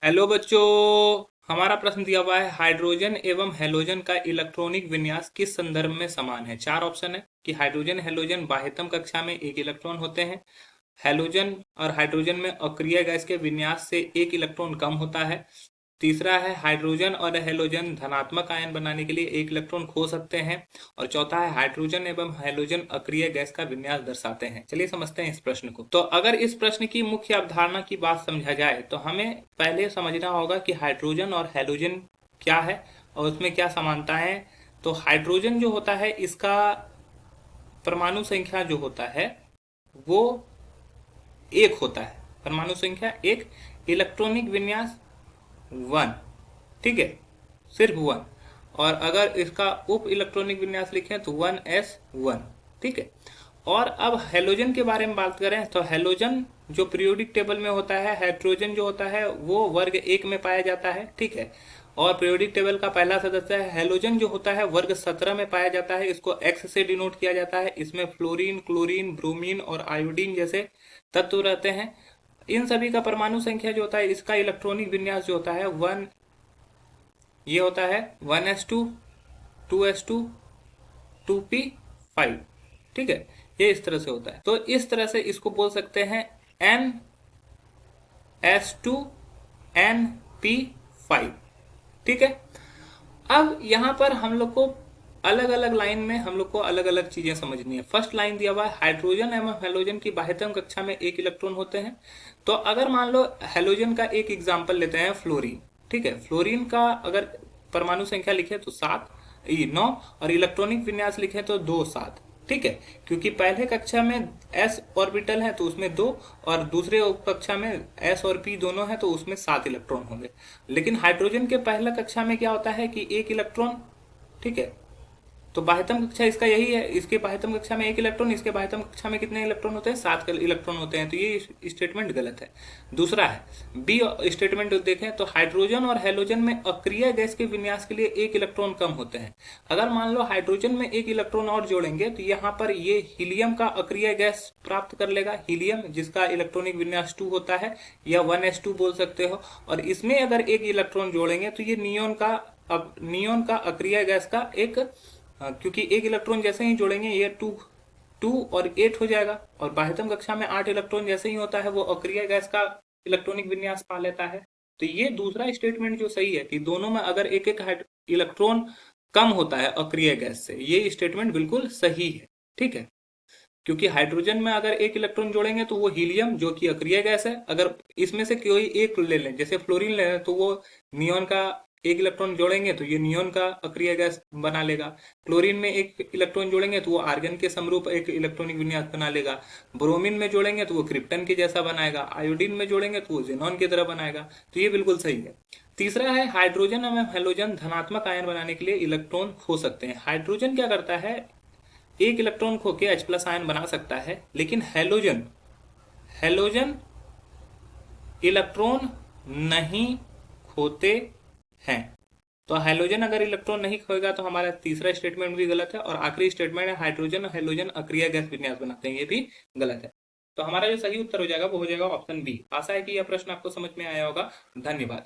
Hello बच्चों। हमारा प्रश्न दिया हुआ है हाइड्रोजन एवं हेलोजन का इलेक्ट्रॉनिक विन्यास किस संदर्भ में समान है। चार ऑप्शन है कि हाइड्रोजन हेलोजन बाह्यतम कक्षा में एक इलेक्ट्रॉन होते हैं, हेलोजन और हाइड्रोजन में अक्रिय गैस के विन्यास से एक इलेक्ट्रॉन कम होता है, तीसरा है हाइड्रोजन और हेलोजन धनात्मक आयन बनाने के लिए एक इलेक्ट्रॉन खो सकते हैं, और चौथा है हाइड्रोजन एवं हेलोजन अक्रिय गैस का विन्यास दर्शाते हैं। चलिए समझते हैं इस प्रश्न को। तो अगर इस प्रश्न की मुख्य अवधारणा की बात समझा जाए तो हमें पहले समझना होगा कि हाइड्रोजन और हेलोजन क्या है और उसमें क्या समानताएं हैं। तो हाइड्रोजन जो होता है इसका परमाणु संख्या जो होता है वो एक होता है, परमाणु संख्या एक, इलेक्ट्रॉनिक विन्यास वन, ठीक है, सिर्फ वन। और अगर इसका उप इलेक्ट्रॉनिक विन्यास लिखें तो 1s1, ठीक है। और अब हेलोजन के बारे में बात करें तो हेलोजन जो पीरियोडिक टेबल में होता है, हाइड्रोजन जो होता है वो वर्ग एक में पाया जाता है, ठीक है। और पीरियोडिक टेबल का पहला सदस्य है। हेलोजन जो होता है वर्ग 17 में पाया जाता है, इसको एक्स से डिनोट किया जाता है। इसमें फ्लोरीन, क्लोरीन, ब्रोमीन और आयोडीन जैसे तत्व रहते हैं। इन सभी का परमाणु संख्या जो होता है, इसका इलेक्ट्रॉनिक विन्यास जो होता है वन, ये होता है 1s2, 2s2, 2p5, ठीक है। ये इस तरह से होता है। तो इस तरह से इसको बोल सकते हैं NS2NP5, ठीक है। अब यहाँ पर हम लोग को अलग अलग लाइन में हम लोग को अलग अलग चीजें समझनी है। फर्स्ट लाइन दिया हुआ है हाइड्रोजन एवं हेलोजन की बाह्यतम कक्षा में एक इलेक्ट्रॉन होते हैं। तो अगर मान लो हेलोजन का एक एग्जांपल लेते हैं फ्लोरीन, ठीक है। फ्लोरीन का अगर परमाणु संख्या लिखे तो 9, और इलेक्ट्रॉनिक विन्यास लिखे तो 2, 7, ठीक है। क्योंकि पहले कक्षा में s ऑर्बिटल है तो उसमें 2, और दूसरे कक्षा में s और p दोनों है तो उसमें 7 इलेक्ट्रॉन होंगे। लेकिन हाइड्रोजन के पहला कक्षा में क्या होता है कि एक इलेक्ट्रॉन, ठीक है। तो बाह्यतम कक्षा इसका यही है, इसके बाह्यतम कक्षा में एक इलेक्ट्रॉन, इसके बाह्यतम कक्षा में कितने इलेक्ट्रॉन होते हैं, 7 इलेक्ट्रॉन होते हैं। तो ये स्टेटमेंट गलत है। दूसरा है बी स्टेटमेंट देखें तो हाइड्रोजन और हेलोजन में अक्रिय गैस के विन्यास के लिए एक इलेक्ट्रॉन कम होते हैं। अगर मान लो हाइड्रोजन में एक इलेक्ट्रॉन और जोड़ेंगे तो यहाँ पर ये हीलियम का अक्रिय गैस प्राप्त कर लेगा, हीलियम जिसका इलेक्ट्रॉनिक विन्यास 2 होता है, या 1s2 बोल सकते हो। और इसमें अगर एक इलेक्ट्रॉन जोड़ेंगे तो ये नियोन का अक्रिय गैस का एक, क्योंकि एक इलेक्ट्रॉन जैसे ही जोड़ेंगे ये 2 और 8 हो जाएगा, और बाह्यतम कक्षा में 8 इलेक्ट्रॉन जैसे ही होता है वो अक्रिय गैस का इलेक्ट्रॉनिक विन्यास पा लेता है। तो ये दूसरा स्टेटमेंट जो सही है कि दोनों में अगर एक एक इलेक्ट्रॉन कम होता है अक्रिय गैस से, ये स्टेटमेंट बिल्कुल सही है, ठीक है। क्योंकि हाइड्रोजन में अगर एक इलेक्ट्रॉन जोड़ेंगे तो वो हीलियम जो कि अक्रिय गैस है, अगर इसमें से कोई एक ले लें जैसे फ्लोरीन ले लें तो वो नियोन का एक इलेक्ट्रॉन जोड़ेंगे तो ये नियोन का अक्रिय गैस बना लेगा। क्लोरीन में एक इलेक्ट्रॉन जोड़ेंगे तो वो आर्गन के समरूप एक इलेक्ट्रॉनिक विन्यास बना लेगा। ब्रोमीन में जोड़ेंगे तो वो क्रिप्टन के जैसा बनाएगा। आयोडीन में जोड़ेंगे तो वो जेनॉन की तरह बनाएगा। तो ये बिल्कुल सही है। तीसरा है हाइड्रोजन एवं हेलोजन धनात्मक आयन बनाने के लिए इलेक्ट्रॉन खो सकते हैं। हाइड्रोजन क्या करता है, एक इलेक्ट्रॉन खो के H+ आयन बना सकता है, लेकिन हेलोजन हेलोजन इलेक्ट्रॉन नहीं खोते हैं। तो हेलोजन अगर इलेक्ट्रॉन नहीं खोएगा तो हमारा तीसरा स्टेटमेंट भी गलत है। और आखिरी स्टेटमेंट है हाइड्रोजन और हेलोजन अक्रिय गैस विन्यास बनाते हैं, ये भी गलत है। तो हमारा जो सही उत्तर हो जाएगा वो हो जाएगा ऑप्शन बी। आशा है कि यह प्रश्न आपको समझ में आया होगा। धन्यवाद।